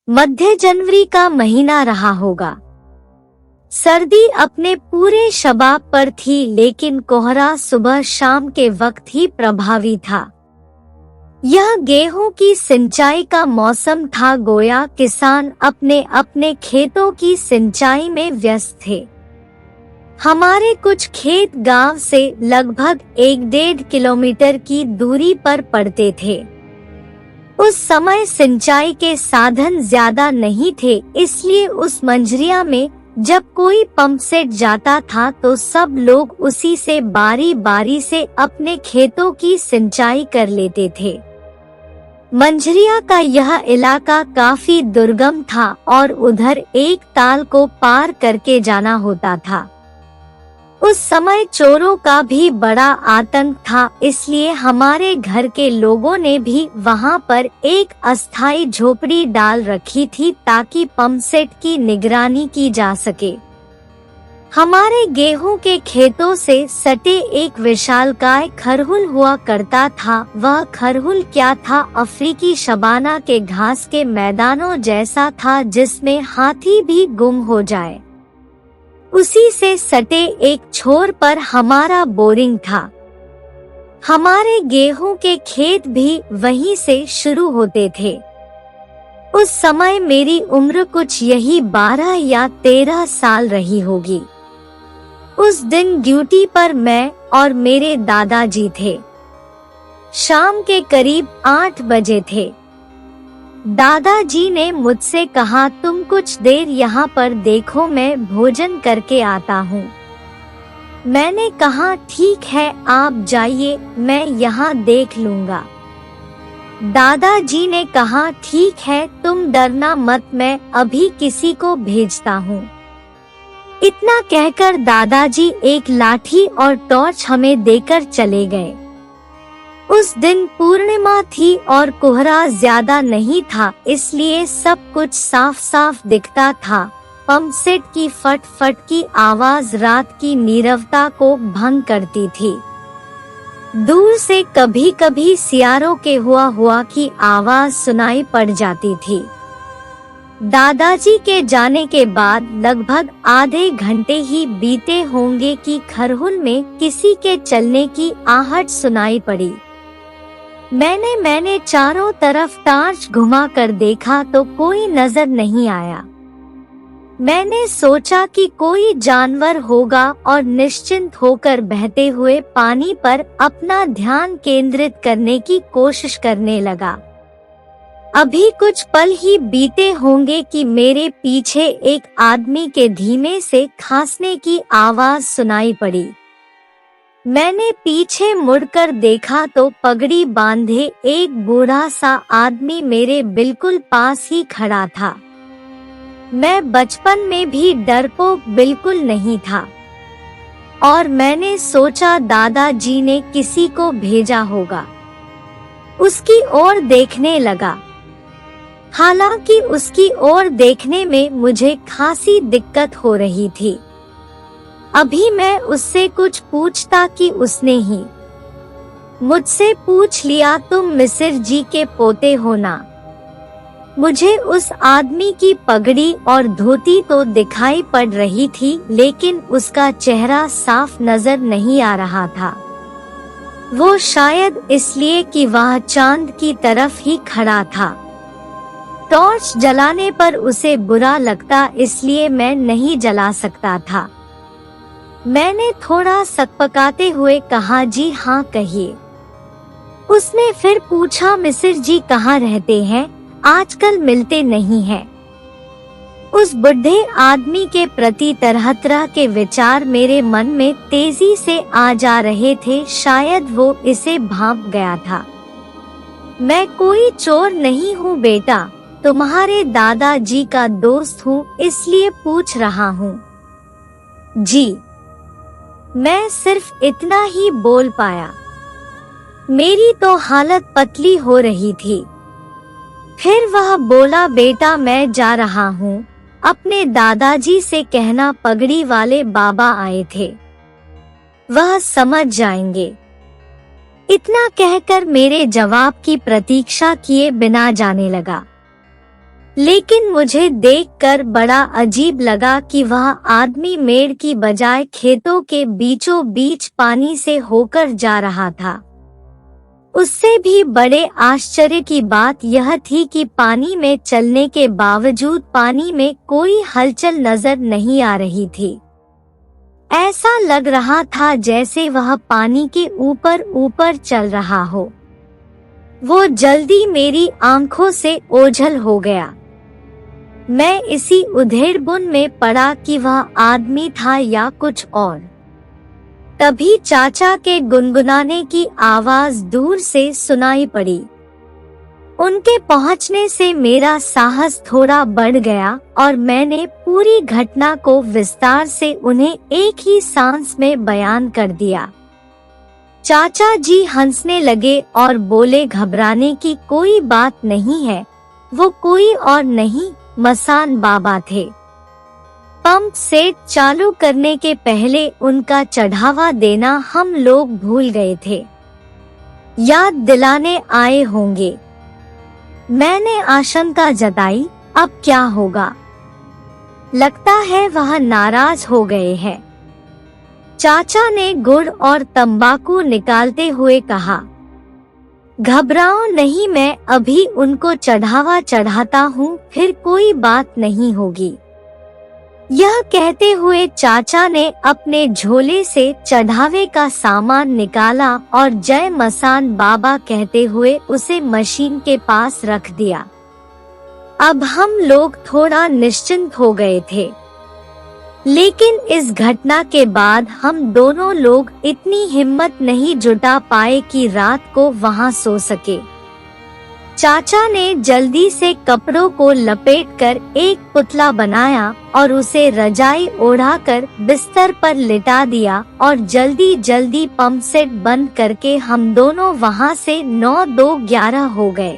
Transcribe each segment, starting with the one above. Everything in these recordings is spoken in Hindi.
मध्य जनवरी का महीना रहा होगा। सर्दी अपने पूरे शबाब पर थी, लेकिन कोहरा सुबह शाम के वक्त ही प्रभावी था। यह गेहूं की सिंचाई का मौसम था, गोया किसान अपने अपने खेतों की सिंचाई में व्यस्त थे। हमारे कुछ खेत गांव से लगभग 1-1.5 किलोमीटर की दूरी पर पड़ते थे। उस समय सिंचाई के साधन ज्यादा नहीं थे, इसलिए उस मंझरिया में जब कोई पंप सेट जाता था तो सब लोग उसी से बारी बारी से अपने खेतों की सिंचाई कर लेते थे। मंझरिया का यह इलाका काफी दुर्गम था और उधर एक ताल को पार करके जाना होता था। उस समय चोरों का भी बड़ा आतंक था, इसलिए हमारे घर के लोगों ने भी वहां पर एक अस्थायी झोपड़ी डाल रखी थी ताकि पंप सेट की निगरानी की जा सके। हमारे गेहूं के खेतों से सटे एक विशालकाय खरहुल हुआ करता था। वह खरहुल क्या था? अफ्रीकी शबाना के घास के मैदानों जैसा था जिसमें हाथी भी गुम हो जाए। उसी से सटे एक छोर पर हमारा बोरिंग था। हमारे गेहूं के खेत भी वहीं से शुरू होते थे। उस समय मेरी उम्र कुछ यही 12 या 13 साल रही होगी। उस दिन ड्यूटी पर मैं और मेरे दादाजी थे। शाम के करीब 8 बजे थे। दादाजी ने मुझसे कहा, तुम कुछ देर यहाँ पर देखो, मैं भोजन करके आता हूँ। मैंने कहा ठीक है, आप जाइए, मैं यहाँ देख लूँगा। दादाजी ने कहा ठीक है, तुम डरना मत, मैं अभी किसी को भेजता हूँ। इतना कहकर दादाजी एक लाठी और टॉर्च हमें देकर चले गए। उस दिन पूर्णिमा थी और कोहरा ज्यादा नहीं था, इसलिए सब कुछ साफ साफ दिखता था। पंप सेट की फट फट की आवाज रात की नीरवता को भंग करती थी। दूर से कभी कभी सियारों के हुआ की आवाज सुनाई पड़ जाती थी। दादाजी के जाने के बाद लगभग आधे घंटे ही बीते होंगे कि खरहुल में किसी के चलने की आहट सुनाई पड़ी। मैंने चारों तरफ टार्च घुमा कर देखा तो कोई नजर नहीं आया। मैंने सोचा कि कोई जानवर होगा और निश्चिंत होकर बहते हुए पानी पर अपना ध्यान केंद्रित करने की कोशिश करने लगा। अभी कुछ पल ही बीते होंगे कि मेरे पीछे एक आदमी के धीमे से खांसने की आवाज सुनाई पड़ी। मैंने पीछे मुड़कर देखा तो पगड़ी बांधे एक बूढ़ा सा आदमी मेरे बिल्कुल पास ही खड़ा था। मैं बचपन में भी डरपोक बिल्कुल नहीं था और मैंने सोचा दादाजी ने किसी को भेजा होगा। उसकी ओर देखने लगा। हालांकि उसकी ओर देखने में मुझे खासी दिक्कत हो रही थी। अभी मैं उससे कुछ पूछता कि उसने ही मुझसे पूछ लिया, तुम मिसिर जी के पोते हो ना? मुझे उस आदमी की पगड़ी और धोती तो दिखाई पड़ रही थी, लेकिन उसका चेहरा साफ नजर नहीं आ रहा था। वो शायद इसलिए कि वह चांद की तरफ ही खड़ा था। टॉर्च जलाने पर उसे बुरा लगता, इसलिए मैं नहीं जला सकता था। मैंने थोड़ा सकपकाते हुए कहा, जी हाँ कहिए। उसने फिर पूछा, मिसिर जी कहाँ रहते हैं? आजकल मिलते नहीं हैं। उस बुढ़े आदमी के प्रति तरह तरह के विचार मेरे मन में तेजी से आ जा रहे थे। शायद वो इसे भांप गया था। मैं कोई चोर नहीं हूँ बेटा, तुम्हारे दादाजी का दोस्त हूँ, इसलिए पूछ रहा हूँ। जी, मैं सिर्फ इतना ही बोल पाया। मेरी तो हालत पतली हो रही थी। फिर वह बोला, बेटा मैं जा रहा हूँ, अपने दादाजी से कहना पगड़ी वाले बाबा आए थे, वह समझ जाएंगे। इतना कहकर मेरे जवाब की प्रतीक्षा किए बिना जाने लगा। लेकिन मुझे देखकर बड़ा अजीब लगा कि वह आदमी मेड़ की बजाय खेतों के बीचों बीच पानी से होकर जा रहा था। उससे भी बड़े आश्चर्य की बात यह थी कि पानी में चलने के बावजूद पानी में कोई हलचल नजर नहीं आ रही थी। ऐसा लग रहा था जैसे वह पानी के ऊपर ऊपर चल रहा हो। वो जल्दी मेरी आंखों से ओझल हो गया। मैं इसी उधेड़बुन में पड़ा कि वह आदमी था या कुछ और। तभी चाचा के गुनगुनाने की आवाज दूर से सुनाई पड़ी। उनके पहुंचने से मेरा साहस थोड़ा बढ़ गया और मैंने पूरी घटना को विस्तार से उन्हें एक ही सांस में बयान कर दिया। चाचा जी हंसने लगे और बोले, घबराने की कोई बात नहीं है, वो कोई और नहीं मसान बाबा थे। पंप सेट चालू करने के पहले उनका चढ़ावा देना हम लोग भूल गए थे। याद दिलाने आए होंगे। मैंने आशंका जताई, अब क्या होगा? लगता है वह नाराज हो गए हैं। चाचा ने गुड़ और तंबाकू निकालते हुए कहा, घबराओ नहीं, मैं अभी उनको चढ़ावा चढ़ाता हूँ, फिर कोई बात नहीं होगी। यह कहते हुए चाचा ने अपने झोले से चढ़ावे का सामान निकाला और जय मसान बाबा कहते हुए उसे मशीन के पास रख दिया। अब हम लोग थोड़ा निश्चिंत हो गए थे। लेकिन इस घटना के बाद हम दोनों लोग इतनी हिम्मत नहीं जुटा पाए कि रात को वहां सो सके। चाचा ने जल्दी से कपड़ों को लपेटकर एक पुतला बनाया और उसे रजाई ओढ़ाकर बिस्तर पर लिटा दिया और जल्दी जल्दी पंप सेट बंद करके हम दोनों वहां से 9-2-11 हो गए।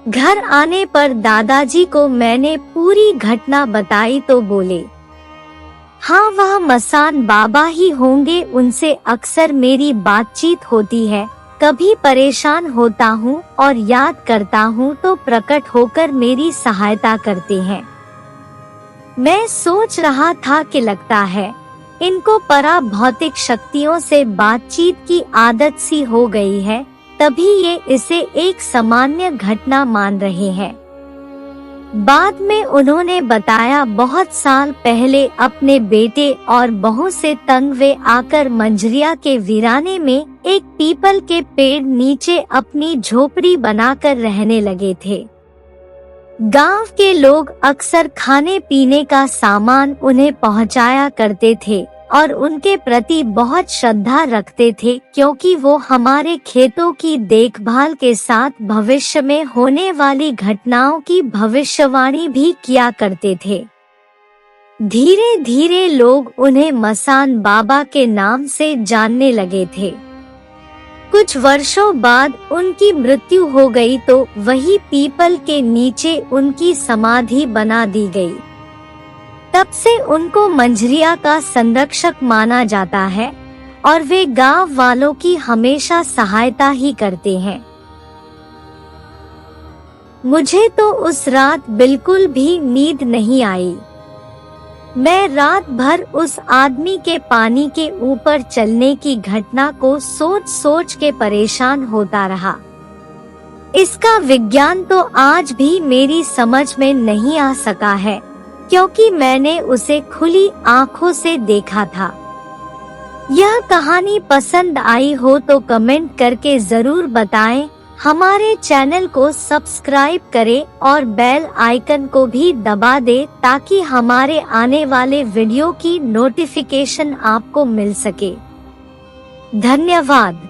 घर आने पर दादाजी को मैंने पूरी घटना बताई तो बोले, हाँ वह मसान बाबा ही होंगे, उनसे अक्सर मेरी बातचीत होती है। कभी परेशान होता हूँ और याद करता हूँ तो प्रकट होकर मेरी सहायता करते हैं। मैं सोच रहा था कि लगता है इनको परा भौतिक शक्तियों से बातचीत की आदत सी हो गई है, तभी ये इसे एक सामान्य घटना मान रहे हैं। बाद में उन्होंने बताया, बहुत साल पहले अपने बेटे और बहू से तंग वे आकर मंझरिया के वीराने में एक पीपल के पेड़ नीचे अपनी झोपड़ी बनाकर रहने लगे थे। गांव के लोग अक्सर खाने पीने का सामान उन्हें पहुंचाया करते थे और उनके प्रति बहुत श्रद्धा रखते थे, क्योंकि वो हमारे खेतों की देखभाल के साथ भविष्य में होने वाली घटनाओं की भविष्यवाणी भी किया करते थे। धीरे धीरे लोग उन्हें मसान बाबा के नाम से जानने लगे थे। कुछ वर्षों बाद उनकी मृत्यु हो गई तो वही पीपल के नीचे उनकी समाधि बना दी गई। तब से उनको मंझरिया का संरक्षक माना जाता है और वे गांव वालों की हमेशा सहायता ही करते हैं। मुझे तो उस रात बिल्कुल भी नींद नहीं आई। मैं रात भर उस आदमी के पानी के ऊपर चलने की घटना को सोच सोच के परेशान होता रहा। इसका विज्ञान तो आज भी मेरी समझ में नहीं आ सका है, क्योंकि मैंने उसे खुली आंखों से देखा था। यह कहानी पसंद आई हो तो कमेंट करके जरूर बताएं। हमारे चैनल को सब्सक्राइब करें और बेल आइकन को भी दबा दें ताकि हमारे आने वाले वीडियो की नोटिफिकेशन आपको मिल सके। धन्यवाद।